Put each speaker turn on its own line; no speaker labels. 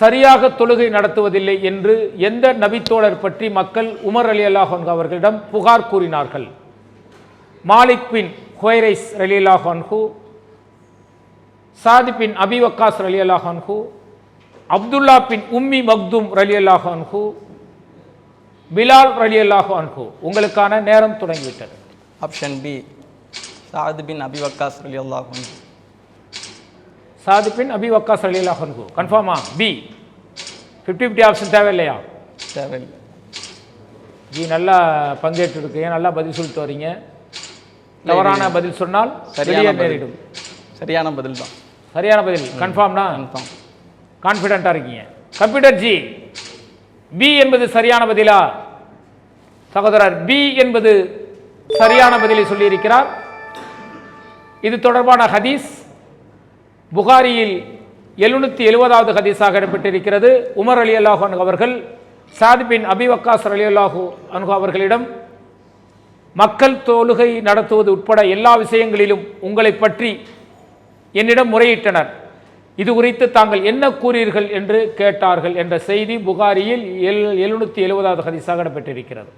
சரியாக தொழுகை நடத்துவதில்லை என்று எந்த நபித்தோழர் பற்றி மக்கள் உமர் ரலியல்லாஹு அன்ஹு அவர்களிடம் புகார் கூறினார்கள்? மாலிக் பின் ஹுவைரைஸ் ரலியல்லாஹு அன்ஹு, சாத் பின் அபி வக்காஸ் ரலியல்லாஹு அன்ஹு, அப்துல்லா பின் உம்மி மக்தும் ரலியல்லாஹு அன்ஹு, பிலால் ரலியல்லாஹு அன்ஹு. உங்களுக்கான நேரம் தொடங்கிவிட்டது.
ஆப்ஷன் பி, சாத் பின் அபி வக்காஸ் ரலியல்லாஹு அன்ஹு.
சாத் பின் அபி வக்காஸ் ரலியல்லாஹு அன்ஹு கன்ஃபார்மா? பி 50-50 ஆப்ஷன் தேவையில்லையா?
தேவையில்லை.
ஜி நல்லா பங்கேற்று இருக்கீங்க, நல்லா பதில் சொல்லிட்டு வரீங்க. தவறான பதில் சொன்னால் சரியான நேரிடும்.
சரியான பதில் தான்.
சரியான பதில் கன்ஃபார்ம்னா?
கன்ஃபார்ம்.
கான்ஃபிடென்ட்டாக இருக்கீங்க. கம்ப்யூட்டர் ஜி, பி என்பது சரியான பதிலா? சகோதரர் பி என்பது சரியான பதிலை சொல்லியிருக்கிறார். இது தொடர்பான ஹதீஸ் புகாரியில் 770வது ஹதீஸாக இடம்பெற்றிருக்கிறது. உமர் ரலியல்லாஹு அன்ஹு அவர்கள் சாத் பின் அபி வக்காஸ் ரலியல்லாஹு அன்ஹு அவர்களிடம் மக்கள் தொழுகை நடத்துவது உட்பட எல்லா விஷயங்களிலும் உங்களை பற்றி என்னிடம் முறையிட்டனர். இது குறித்து தாங்கள் என்ன கூறீர்கள் என்று கேட்டார்கள் என்ற செய்தி புகாரியில் 770வது ஹதீஸாக இடம்பெற்றிருக்கிறது.